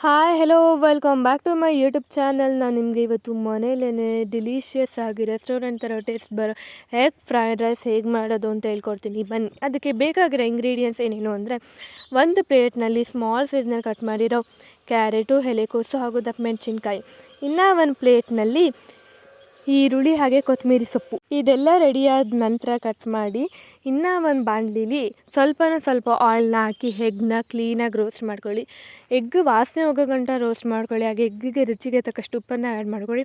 Hi hello welcome back to my YouTube channel. ನಾನು ನಿಮಗೆ ಇವತ್ತು ಮನೇಲೇ ಡಿಲೀಷಿಯಸ್ ಆಗಿ ರೆಸ್ಟೋರೆಂಟ್ ಥರ ಟೇಸ್ಟ್ ಬರೋ ಎಗ್ ಫ್ರೈಡ್ ರೈಸ್ ಹೇಗೆ ಮಾಡೋದು ಅಂತ ಹೇಳ್ಕೊಡ್ತೀನಿ ಬನ್ನಿ. ಅದಕ್ಕೆ ಬೇಕಾಗಿರೋ ಇಂಗ್ರೀಡಿಯೆಂಟ್ಸ್ ಏನೇನು ಅಂದರೆ, ಒಂದು ಪ್ಲೇಟ್ನಲ್ಲಿ ಸ್ಮಾಲ್ ಸೈಜ್ನಲ್ಲಿ ಕಟ್ ಮಾಡಿರೋ ಕ್ಯಾರೆಟು, ಎಲೆಕೋಸು ಹಾಗೂ ದಪ್ಪ ಮೆಣಸಿನ್ಕಾಯಿ. ಇನ್ನೂ ಒಂದು ಪ್ಲೇಟ್ನಲ್ಲಿ ಈರುಳ್ಳಿ ಹಾಗೆ ಕೊತ್ತಂಬರಿ ಸೊಪ್ಪು. ಇದೆಲ್ಲ ರೆಡಿಯಾದ ನಂತರ ಕಟ್ ಮಾಡಿ ಇನ್ನೂ ಒಂದು ಬಾಣಲಿಲಿ ಸ್ವಲ್ಪ ಆಯಿಲ್ನ ಹಾಕಿ ಎಗ್ನ ಕ್ಲೀನಾಗಿ ರೋಸ್ಟ್ ಮಾಡ್ಕೊಳ್ಳಿ. ಎಗ್ ವಾಸನೆ ಹೋಗೋ ಗಂಟ ರೋಸ್ಟ್ ಮಾಡ್ಕೊಳ್ಳಿ. ಹಾಗೆ ಎಗ್ಗಿಗೆ ರುಚಿಗೆ ತಕ್ಕಷ್ಟು ಉಪ್ಪನ್ನು ಆ್ಯಡ್ ಮಾಡ್ಕೊಳ್ಳಿ.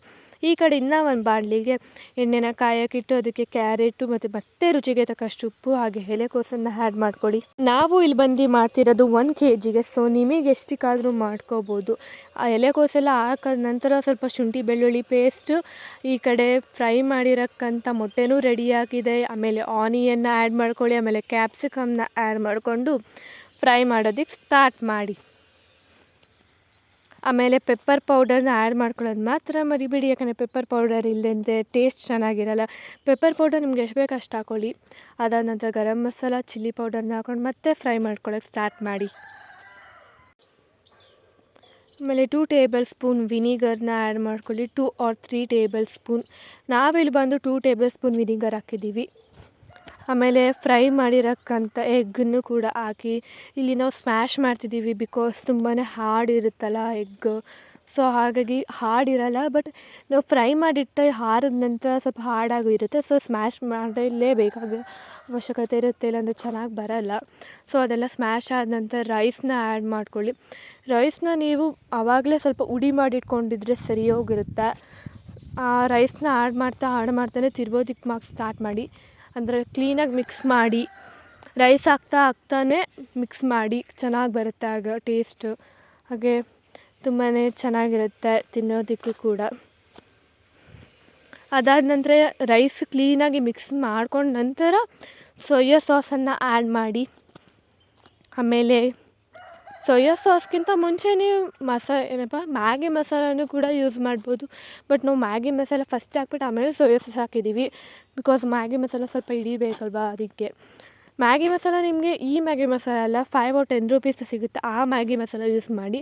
ಈ ಕಡೆ ಇನ್ನೂ ಒಂದು ಬಾಣಲಿಗೆ ಎಣ್ಣೆನ ಕಾಯೋಕ್ಕಿಟ್ಟು ಅದಕ್ಕೆ ಕ್ಯಾರೆಟು ಮತ್ತೆ ರುಚಿಗೆ ತಕ್ಕಷ್ಟು ಉಪ್ಪು ಹಾಗೆ ಎಲೆಕೋಸನ್ನು ಆ್ಯಡ್ ಮಾಡ್ಕೊಳ್ಳಿ. ನಾವು ಇಲ್ಲಿ ಬಂದು ಮಾಡ್ತಿರೋದು 1 kgಗೆ, ಸೊ ನಿಮಗೆ ಎಷ್ಟಕ್ಕಾದರೂ ಮಾಡ್ಕೋಬೋದು. ಆ ಎಲೆಕೋಸೆಲ್ಲ ಹಾಕಿದ ನಂತರ ಸ್ವಲ್ಪ ಶುಂಠಿ ಬೆಳ್ಳುಳ್ಳಿ ಪೇಸ್ಟು, ಈ ಕಡೆ ಫ್ರೈ ಮಾಡಿರೋಕ್ಕಂಥ ಮೊಟ್ಟೆನೂ ರೆಡಿಯಾಗಿದೆ. ಆಮೇಲೆ ಆನಿಯನ್ನ ಆ್ಯಡ್ ಮಾಡ್ಕೊಳ್ಳಿ. ಆಮೇಲೆ ಕ್ಯಾಪ್ಸಿಕಮ್ನ ಆ್ಯಡ್ ಮಾಡಿಕೊಂಡು ಫ್ರೈ ಮಾಡೋದಕ್ಕೆ ಸ್ಟಾರ್ಟ್ ಮಾಡಿ. ಆಮೇಲೆ ಪೆಪ್ಪರ್ ಪೌಡರ್ನ ಆ್ಯಡ್ ಮಾಡ್ಕೊಳ್ಳೋದು ಮಾತ್ರ ಮರಿಬೇಡಿ, ಯಾಕಂದರೆ ಪೆಪ್ಪರ್ ಪೌಡರ್ ಇಲ್ಲದಂತೆ ಟೇಸ್ಟ್ ಚೆನ್ನಾಗಿರಲ್ಲ. ಪೆಪ್ಪರ್ ಪೌಡರ್ ನಿಮ್ಗೆ ಎಷ್ಟು ಬೇಕು ಅಷ್ಟು ಹಾಕ್ಕೊಳ್ಳಿ. ಅದಾದ ನಂತರ ಗರಂ ಮಸಾಲ, ಚಿಲ್ಲಿ ಪೌಡರ್ನ ಹಾಕೊಂಡು ಮತ್ತೆ ಫ್ರೈ ಮಾಡ್ಕೊಳ್ಳೋಕೆ ಸ್ಟಾರ್ಟ್ ಮಾಡಿ. ಆಮೇಲೆ 2 ಟೇಬಲ್ ಸ್ಪೂನ್ ವಿನಿಗರ್ನ ಆ್ಯಡ್ ಮಾಡ್ಕೊಳ್ಳಿ. 2 or 3 ಟೇಬಲ್ ಸ್ಪೂನ್. ನಾವಿಲ್ಲಿ ಬಂದು 2 ಟೇಬಲ್ ಸ್ಪೂನ್ ವಿನಿಗರ್ ಹಾಕಿದ್ದೀವಿ. ಆಮೇಲೆ ಫ್ರೈ ಮಾಡಿರೋಕ್ಕಂಥ ಎಗ್ಗನ್ನು ಕೂಡ ಹಾಕಿ ಇಲ್ಲಿ ನಾವು ಸ್ಮ್ಯಾಶ್ ಮಾಡ್ತಿದ್ದೀವಿ, ಬಿಕಾಸ್ ತುಂಬಾ ಹಾರ್ಡ್ ಇರುತ್ತಲ್ಲ ಎಗ್. ಸೊ ಹಾಗಾಗಿ ಹಾರ್ಡಿರಲ್ಲ, ಬಟ್ ನಾವು ಫ್ರೈ ಮಾಡಿಟ್ಟು ಆರಿದ ನಂತರ ಸ್ವಲ್ಪ ಹಾರ್ಡಾಗೂ ಇರುತ್ತೆ. ಸೊ ಸ್ಮ್ಯಾಶ್ ಮಾಡಲೇಬೇಕಾದ ಅವಶ್ಯಕತೆ ಇರುತ್ತೆ, ಇಲ್ಲಾಂದರೆ ಚೆನ್ನಾಗಿ ಬರಲ್ಲ. ಸೊ ಅದೆಲ್ಲ ಸ್ಮ್ಯಾಶ್ ಆದ ನಂತರ ರೈಸ್ನ ಆ್ಯಡ್ ಮಾಡ್ಕೊಳ್ಳಿ. ರೈಸ್ನ ನೀವು ಆವಾಗಲೇ ಸ್ವಲ್ಪ ಉಡಿ ಮಾಡಿಟ್ಕೊಂಡಿದ್ರೆ ಸರಿ ಹೋಗಿರುತ್ತೆ. ಆ ರೈಸ್ನ ಆ್ಯಡ್ ಮಾಡ್ತಾನೆ ತಿರ್ಬೋದಕ್ಕೆ ಸ್ಟಾರ್ಟ್ ಮಾಡಿ. ಅಂದರೆ ಕ್ಲೀನಾಗಿ ಮಿಕ್ಸ್ ಮಾಡಿ, ರೈಸ್ ಹಾಕ್ತಾನೆ ಮಿಕ್ಸ್ ಮಾಡಿ, ಚೆನ್ನಾಗಿ ಬರುತ್ತೆ ಆಗ ಟೇಸ್ಟು. ಹಾಗೆ ತುಂಬಾ ಚೆನ್ನಾಗಿರುತ್ತೆ ತಿನ್ನೋದಕ್ಕೂ ಕೂಡ. ಅದಾದ ನಂತರ ರೈಸ್ ಕ್ಲೀನಾಗಿ ಮಿಕ್ಸ್ ಮಾಡ್ಕೊಂಡ ನಂತರ ಸೋಯಾ ಸಾಸನ್ನು ಆ್ಯಡ್ ಮಾಡಿ. ಆಮೇಲೆ ಸೋಯಾ ಸಾಸ್ಗಿಂತ ಮುಂಚೆ ನೀವು ಮ್ಯಾಗಿ ಮಸಾಲನೂ ಕೂಡ ಯೂಸ್ ಮಾಡ್ಬೋದು. ಬಟ್ ನಾವು ಮ್ಯಾಗಿ ಮಸಾಲ ಫಸ್ಟ್ ಹಾಕ್ಬಿಟ್ಟು ಆಮೇಲೆ ಸೋಯಾ ಸಾಸ್ ಹಾಕಿದ್ದೀವಿ, ಬಿಕಾಸ್ ಮ್ಯಾಗಿ ಮಸಾಲ ಸ್ವಲ್ಪ ಹಿಡಿಬೇಕಲ್ವಾ, ಅದಕ್ಕೆ. ಮ್ಯಾಗಿ ಮಸಾಲ ನಿಮಗೆ ಈ ಮ್ಯಾಗಿ ಮಸಾಲ ಅಲ್ಲ, 5 or 10 rupees ಸಿಗುತ್ತೆ, ಆ ಮ್ಯಾಗಿ ಮಸಾಲ ಯೂಸ್ ಮಾಡಿ.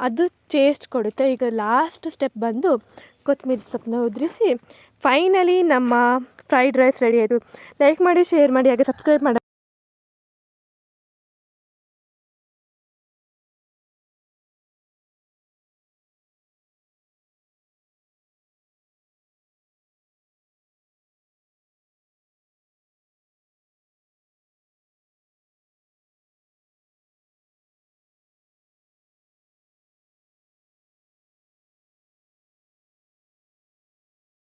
ಅದು ಟೇಸ್ಟ್ ಕೊಡುತ್ತೆ. ಈಗ ಲಾಸ್ಟ್ ಸ್ಟೆಪ್ ಬಂದು ಕೊತ್ತಂಬರಿ ಸೊಪ್ಪನ್ನ ಉದುರಿಸಿ ಫೈನಲಿ ನಮ್ಮ ಫ್ರೈಡ್ ರೈಸ್ ರೆಡಿ ಆಯಿತು. ಲೈಕ್ ಮಾಡಿ, ಶೇರ್ ಮಾಡಿ, ಹಾಗೆ ಸಬ್ಸ್ಕ್ರೈಬ್ ಮಾಡಿ.